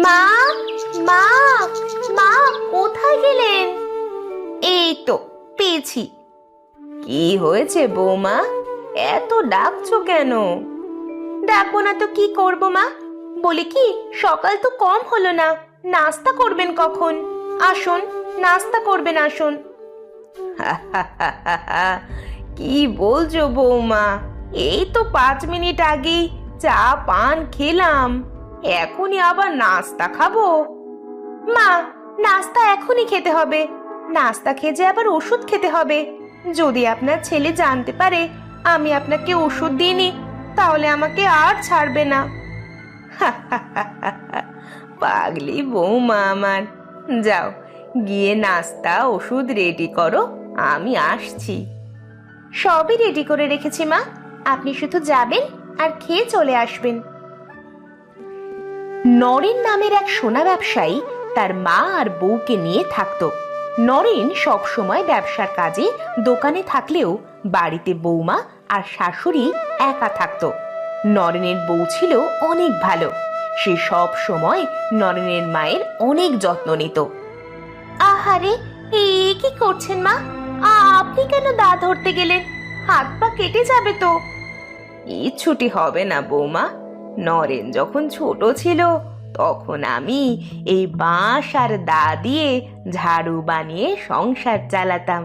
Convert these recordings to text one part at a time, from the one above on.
মা, মা, মা, কোথায় গেলেন? এই তো পেয়েছি। কি হয়েছে বৌমা, এত ডাকছো কেন? ডাকবো না তো কি করব মা? বলি কি, সকাল তো কম হলো না, নাস্তা করবেন কখন? আসুন, নাস্তা করবেন, আসুন। কি বলছো বৌমা, এই তো 5 মিনিট আগেই চা পান খেলাম, এখনই আবার নাস্তা খাবো? মা, নাস্তা এখনই খেতে হবে, নাস্তা খেয়ে যে আবার ওষুধ খেতে হবে। যদি আপনার ছেলে জানতে পারে আমি আপনাকে ওষুধ দিইনি, তাহলে আমাকে আর ছাড়বে না। পাগলি বৌমা আমার, যাও গিয়ে নাস্তা ওষুধ রেডি করো, আমি আসছি। সবই রেডি করে রেখেছি মা, আপনি শুধু যাবেন আর খেয়ে চলে আসবেন। নরেন নামের এক সোনা ব্যবসায়ী তার মা আর বউকে নিয়ে থাকতো। নরেন সব সময় ব্যবসার কাজে দোকানে থাকলেও বাড়িতে বৌমা আর শাশুড়ি একা থাকতো। নরেনের বউ ছিল অনেক ভালো, সে সব সময় নরেনের মায়ের অনেক যত্ন নিত। আহারে, কি করছেন মা? আপনি কেন দা ধরতে গেলেন? হাত পা কেটে যাবে তো। ছুটি হবে না বৌমা, নরেন যখন ছোট ছিল তখন আমি এই বাঁশ আর দা দিয়ে ঝাড়ু বানিয়ে সংসার চালাতাম।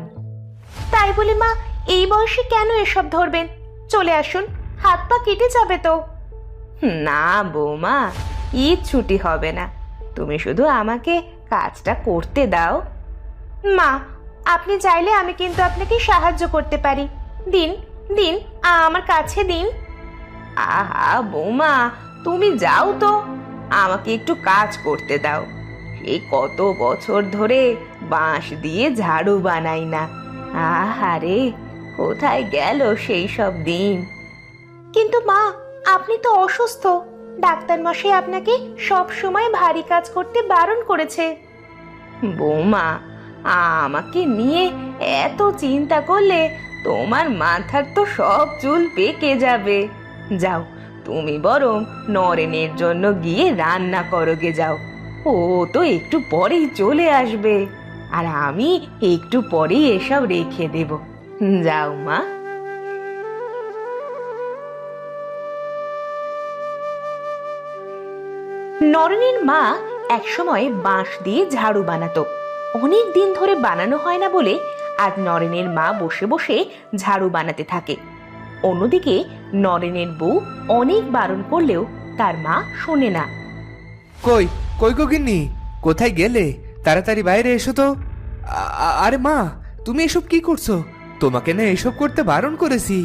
তাই বলে মা এই বয়সে কেন এসব ধরবেন? চলে আসুন, হাত পা কেটে যাবে তো। না বৌমা, ছুটি হবে না, তুমি শুধু আমাকে কাজটা করতে দাও। মা, আপনি চাইলে আমি কিন্তু আপনাকে সাহায্য করতে পারি, দিন দিন, আমার কাছে দিন। আহা বৌমা, তুমি যাও তো, আমাকে একটু কাজ করতে দাও। এই কত বছর ধরে বাঁশ দিয়ে ঝাড়ু বানাই না, আহারে কোথায় গেল সেই সব দিন। কিন্তু মা, আপনি তো অসুস্থ, ডাক্তার মশাই আপনাকে সব সময় ভারী কাজ করতে বারণ করেছে। বৌমা, আমাকে নিয়ে এত চিন্তা করলে তোমার মাথার তো সব চুল পেকে যাবে। যাও, তুমি বরং নরেনের জন্য গিয়ে রান্না করো গে, যাও। ও তো একটু পরেই চলে আসবে, আর আমি একটু পরেই এসব রেখে দেব। যাও মা। নরেনের মা একসময় বাঁশ দিয়ে ঝাড়ু বানাতো, অনেক দিন ধরে বানানো হয় না বলে আজ নরেনের মা বসে বসে ঝাড়ু বানাতে থাকে। অন্যদিকে নরেনের বউ অনেক বারণ করলেও তার মা শোনে না। কই কই গো গিন্নি, কোথায় গেলে? তাড়াতাড়ি বাইরে এসো তো। আরে মা, তুমি এসব কি করছো? তোমাকে না এসব করতে বারণ করেছি।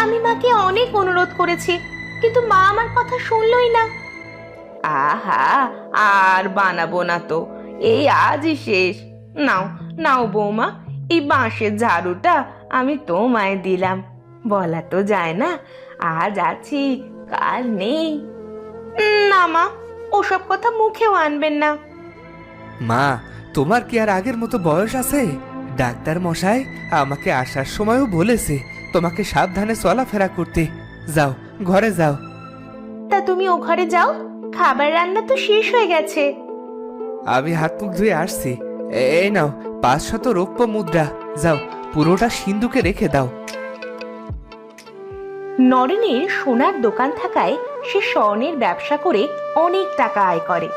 আমি মাকে অনেক অনুরোধ করেছি, কিন্তু মা আমার কথা শুনলই না। আহা, আর বানাবো না তো, এই আজই শেষ। নাও নাও বৌমা, এই বাঁশের ঝাড়ুটা আমি তোমায় দিলাম, বলা তো যায় না আজ আছি কাল নেই। না মা, ওসব কথা মুখেও আনবেন না। মা, তোমার কি আর আগের মতো বয়স আছে? ডাক্তার মশাই আমাকে আসার সময়ও বলেছে তোমাকে সাবধানে চলাফেরা করতে। যাও, ঘরে যাও। তা তুমি ও ঘরে যাও, খাবার রান্না তো শেষ হয়ে গেছে। আমি হাত মুখ ধুয়ে আসছি। এই নাও 500 রৌপ্য মুদ্রা, যাও পুরোটা সিন্ধুকে রেখে দাও। নরেনের সোনার দোকান থাকায় সে স্বর্ণের ব্যবসা করে অনেক টাকা আয় করে।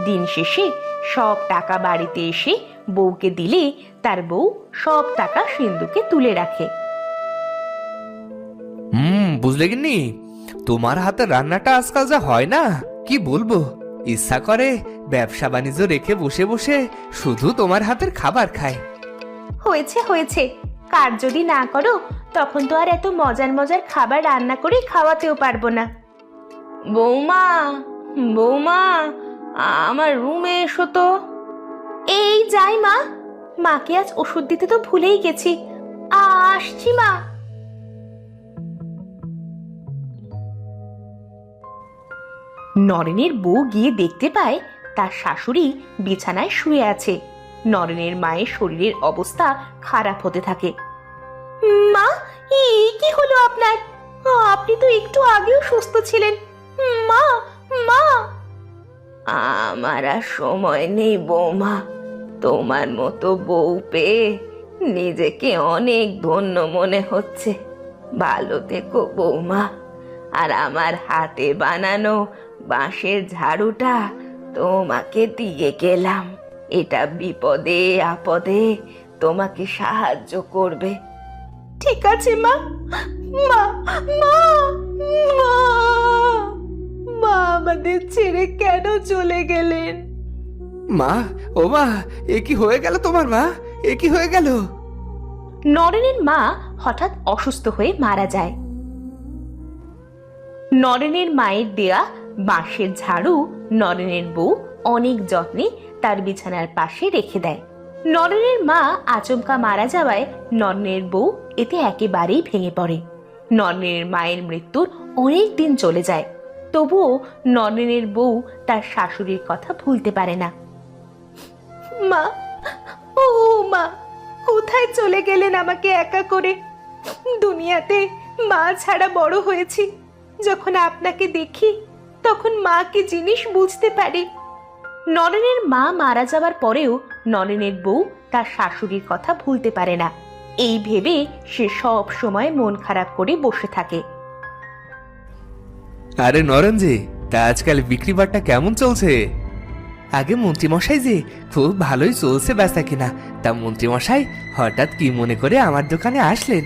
দিন শেষে সব টাকা বাড়িতে এসে বউকে দিলে তার বউ সব টাকা সিন্ধুকে তুলে রাখে। বুঝলে গিন্নি, তোমার হাতে রান্নাটা আজকাল যা হয় না, কি বলবো। ইচ্ছা করে ব্যবসা বাণিজ্য রেখে বসে বসে শুধু তোমার হাতের খাবার খায়। হয়েছে হয়েছে, কাজ যদি না করো তখন তো আর এত মজার মজার খাবার রান্না করে খাওয়াতেও পারবো না। বৌমা, বৌমা, আমার রুমে এসো তো। এই যাই মা, মাকে আজ ওষুধ দিতে তো ভুলেই গেছি, আসছি মা। নরেনের বউ গিয়ে দেখতে পায় তার শাশুড়ি বিছানায় শুয়ে আছে। নরেনের মায়ের শরীরের অবস্থা খারাপ হতে থাকে। মা, কি হলো আপনার? আপনি তো একটু আগেও সুস্থ ছিলেন। মা, মা। আমার আর সময় নেই বৌমা, তোমার মতো বউ পেয়ে নিজেকে অনেক ধন্য মনে হচ্ছে। ভালো থেকো বৌমা। আর আমার হাতে বানানো বাঁশের ঝাড়ুটা তোমাকে দিয়ে গেলাম, এটা বিপদে আপদে তোমাকে সাহায্য করবে। ঠিক আছে মা। মা, মা, মা, মা আমাদের ছেড়ে কেন চলে গেলেন? মা, ও মা, এ কি হয়ে গেল তোমার মা? এ কি হয়ে গেল? নরেনের মা হঠাৎ অসুস্থ হয়ে মারা যায়। নরেনের মায়ের দেয়া বাঁশের ঝাড়ু নরেনের বউ অনেক যত্নে তার বিছানার পাশে রেখে দেয়। নরেনের মা আচমকা মারা যাওয়ায় নরেনের বউ এতে একেবারেই ভেঙে পড়ে। নরেনের মায়ের মৃত্যুর অনেক দিন চলে যায়, তবুও নরেনের বউ তার শাশুড়ির কথা ভুলতে পারে না। মা, ও মা, কোথায় চলে গেলেন আমাকে একা করে? দুনিয়াতে মা ছাড়া বড় হয়েছি, যখন আপনাকে দেখি তখন মা কি জিনিস বুঝতে পারি। নরেনের মা মারা যাবার পরেও নরেনের বউ তার শাশুড়ির কথা ভুলতে পারে না। এই ভেবে সে সব সময় মন খারাপ করে বসে থাকে। আরে নরেন জি, তা আজকাল বিক্রি বাট্টা কেমন চলছে? আগে মন্ত্রীমশাই যে খুব ভালোই চলছে বেচা কিনা, তা মন্ত্রীমশাই হঠাৎ কি মনে করে আমার দোকানে আসলেন?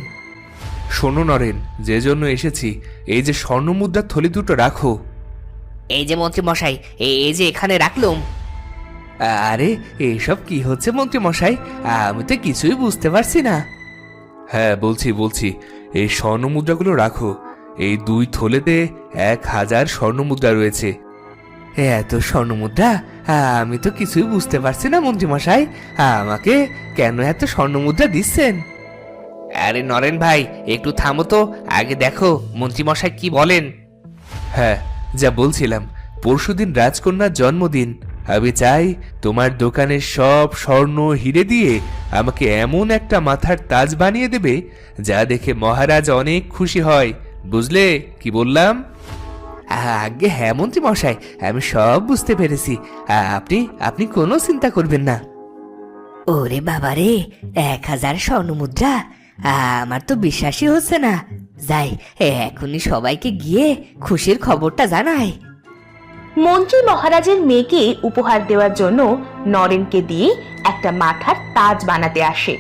শোনো নরেন, যে জন্য এসেছি, এই যে স্বর্ণ মুদ্রার থলি দুটো রাখো। এই যে মন্ত্রী মশাই, এই যে এখানে রাখলুম। আরে এসব কি হচ্ছে মন্ত্রীমশাই? আমি তো কিছুই বুঝতে পারছি না। হ্যাঁ বলছি বলছি, এই স্বর্ণ মুদ্রাগুলো রাখো। এই 2 থলেতে 1000 স্বর্ণ মুদ্রা রয়েছে। এত স্বর্ণ মুদ্রা? আমি তো কিছুই বুঝতে পারছি না মন্ত্রীমশাই, আমাকে কেন এত স্বর্ণ মুদ্রা দিচ্ছেন? আরে নরেন ভাই, একটু থামো তো, আগে দেখো মন্ত্রী মশাই কি বলেন। হ্যাঁ, যা বলছিলাম, পরশুদিন রাজকন্যার জন্মদিন। আমি চাই তোমার দোকানের সব স্বর্ণ হিরে দিয়ে আমাকে এমন একটা মাথার তাজ বানিয়ে দেবে যা দেখে মহারাজ অনেক খুশি হয়। বুঝলে কি বললাম? আগে হ্যাঁ মন্ত্রী মশাই, আমি সব বুঝতে পেরেছি। আপনি আপনি কোনো চিন্তা করবেন না। ওরে বাবা রে, 1000 স্বর্ণ মুদ্রা! আমার তো বিশ্বাসই হচ্ছে না। যাই, এখনই সবাইকে গিয়ে খুশির খবরটা জানাই। মন্ত্রী মহারাজের মেয়েকে উপহার দেওয়ার জন্য নরেনকে দিয়ে একটা মাথার তাজ বানাতে আসে।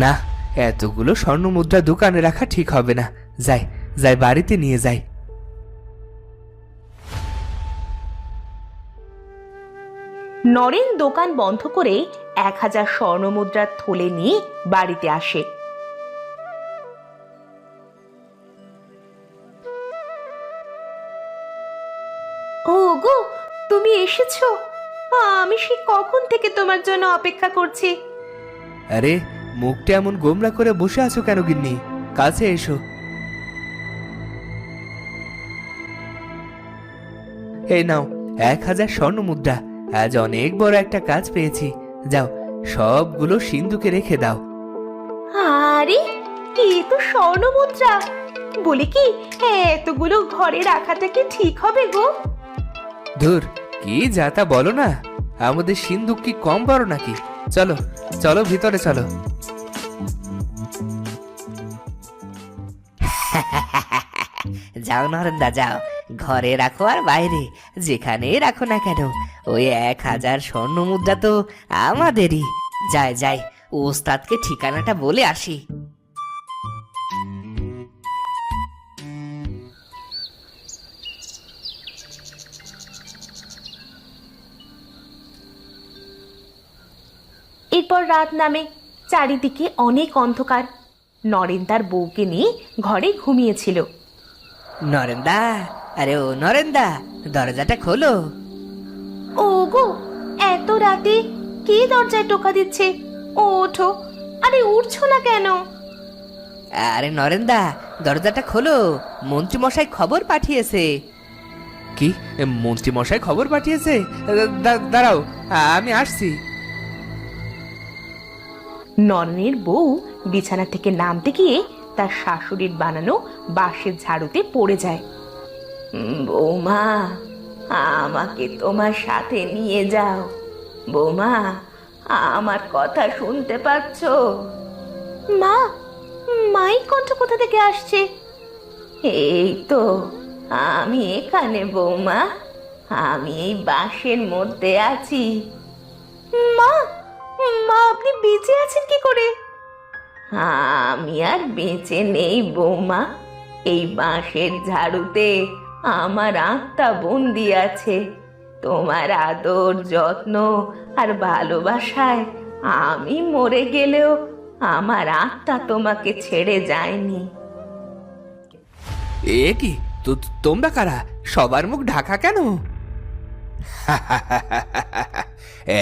না, এতগুলো স্বর্ণ মুদ্রা দোকানে রাখা ঠিক হবে না। যাই যাই, বাড়িতে নিয়ে যাই। নরেন দোকান বন্ধ করে 1000 স্বর্ণ মুদ্রার থলে নিয়ে বাড়িতে আসে। ও গো, তুমি এসেছো? আমি সে কখন থেকে তোমার জন্য অপেক্ষা করছি। আরে মুখটা এমন গোমরা করে বসে আছো কেন গিন্নি? কাছে এসো। এই নাও 1000 স্বর্ণ মুদ্রা। আজ অনেক বড় একটা কাজ পেয়েছি। যাও, সবগুলো সিন্ধুকে রেখে দাও। আরে এ তো স্বর্ণ মুদ্রা! বলি কি, এতগুলো ঘরে রাখাটা কি ঠিক হবে গো? ধুর, কি যা তা বলো না। আমাদের সিন্ধুক কি কম বড় নাকি? চলো চলো, ভিতরে চলো। যাও নরেন্দা, যাও, ঘরে রাখো আর বাইরে যেখানে রাখো না কেন, ওই 1000 স্বর্ণ মুদ্রা তো আমাদেরই। যাই যাই, ওস্তাদকে ঠিকানাটা বলে আসি। এরপর রাত নামে, চারিদিকে অনেক অন্ধকার। নরেন তার বউকে নিয়ে ঘরে ঘুমিয়েছিল। নরেন্দা, আরে ও নরেন্দা, দরজাটা খোলো। ও গো, এত রাতে কে দরজায় টোকা দিচ্ছে? ওঠো। আরে উঠছো না কেন? আরে নরেন্দা, দরজাটা খোলো, মন্ত্রী মশাই খবর পাঠিয়েছে। কি, মন্ত্রী মশাই খবর পাঠিয়েছে? দাঁড়াও, আমি আসছি। নরেনের বউ বিছানা থেকে নামতে গিয়ে তার শাশুড়ির বানানো বাঁশের ঝাড়ুতে পড়ে যায়। বৌমা, আমাকে তোমার সাথে নিয়ে যাও। বৌমা, আমার কথা শুনতে পাচ্ছ? মা, মাই কণ্ঠ কোথা থেকে আসছে? এই তো আমি এখানে বৌমা, আমি এই বাঁশের মধ্যে আছি। মা, মা আপনি বেঁচে আছেন কি করে? আমি আর বেঁচে নেই বৌমা, এই বাঁশের ঝাড়ুতে আমার আত্মা বন্দি আছে। তোমার আদর যত্ন আর ভালোবাসায় আমি মরে গেলেও আমার আত্মা তোমাকে ছেড়ে যায়নি। এ কি তোমরা কারা? সবার মুখ ঢাকা কেন?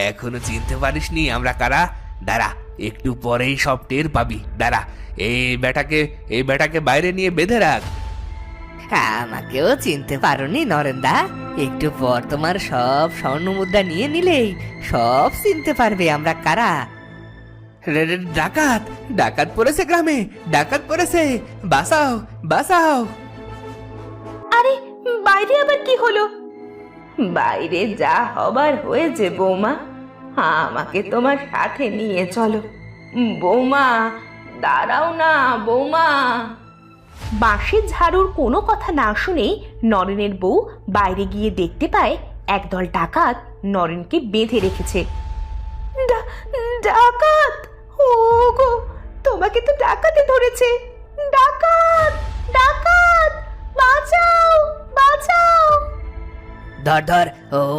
এখনো চিনতে পারিসনি আমরা কারা? দাঁড়া, একটু পরেই সব টের পাবি। দাঁড়া, এই বেটাকে বাইরে নিয়ে বেঁধে রাখ। আমাকেও চিনতে পারোনি নরেন্দা? একটু পর তোমার সব স্বর্ণ মুদ্রা নিয়ে নিলেই সব চিনতে পারবে আমরা কারা। ডাকাত ডাকাত পড়েছে গ্রামে, ডাকাত পড়েছে, বাঁচাও বাঁচাও। আরে বাইরে আবার কি হলো? বাইরে যা হবার হয়েছে বৌমা, আমাকে তোমার সাথে নিয়ে চলো। বৌমা, দাঁড়াও না বৌমা। বাঁশের ঝাড়ুর কোনো কথা না শুনে নরেনের বউ বাইরে গিয়ে দেখতে পায় একদল ডাকাত নরেনকে বেঁধে রেখেছে। ডাকাত? ওগো, তোমাকে তো ডাকাতে ধরেছে। ডাকাত, ডাকাত, বাঁচাও বাঁচাও। ধর ধর,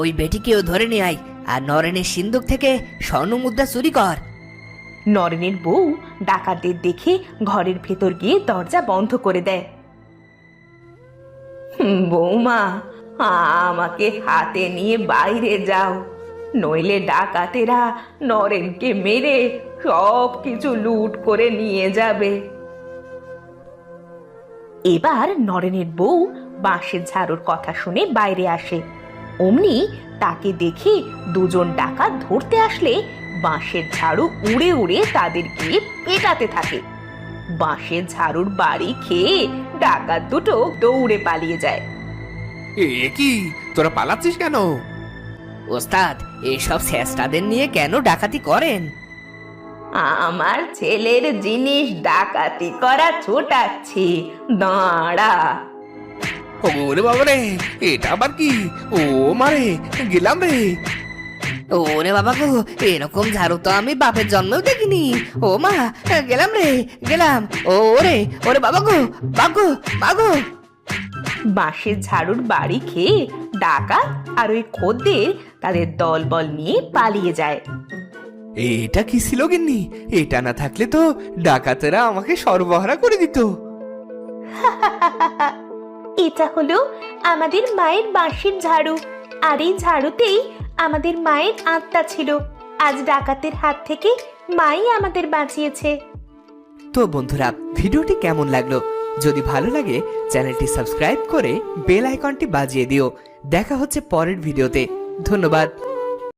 ওই বেটিকেও ধরে নিয়ে আয়, আর নরেনের সিন্দুক থেকে স্বর্ণ মুদ্রা চুরি কর। নরেনের বউ ডাকাতদের দেখে ঘরের ভেতর গিয়ে দরজা বন্ধ করে দেয়। বৌমা, আমাকে হাতে নিয়ে বাইরে যাও, নইলে ডাকাতেরা নরেনকে মেরে সব কিছু লুট করে নিয়ে যাবে। এবার নরেনের বউ বাঁশের ঝাড়ুর কথা শুনে বাইরে আসে। অমনি তাকে দেখে দুজন ডাকাত ধরতে আসলে বাঁশের ঝাড়ু উড়ে উড়ে তাদের গিয়ে পেটাতে থাকে। বাঁশের ঝাড়ুর বাড়ি খেয়ে ডাকাত দুটো দৌড়ে পালিয়ে যায়। এ কি, তোরা পালাচ্ছিস কেন? ওস্তাদ, এইসব শেষটাদের নিয়ে কেন ডাকাতি করেন? আমার ছেলের জিনিস ডাকাতি করা ছোটাচ্ছি, দাঁড়া। ওরে বাবা রে, এটা আবার কি? ও মারে, গেলাম রে। ওরে বাবা গো, এরকম ঝাড়ু তো আমি বাপের জন্মেও দেখিনি। ও মা, গেলাম রে, গেলাম। ওরে ওরে বাবা গো, বাগো বাগো। বাঁশের ঝাড়ুর বাড়ি খেয়ে ডাকাত আর ওই খদ্দের তাদের দলবল নিয়ে পালিয়ে যায়। এটা কি ছিল গিন্নি? এটা না থাকলে তো ডাকাতেরা আমাকে সর্বহারা করে দিত। এটা হলো আমাদের মায়ের বাঁশের ঝাড়ু, আর এই ঝাড়ুতেই আমাদের মায়ের আত্মা ছিল। আজ ডাকাতের হাত থেকে মাই আমাদের বাঁচিয়েছে। তো বন্ধুরা, ভিডিওটি কেমন লাগলো? যদি ভালো লাগে চ্যানেলটি সাবস্ক্রাইব করে বেল আইকনটি বাজিয়ে দিও। দেখা হচ্ছে পরের ভিডিওতে। ধন্যবাদ।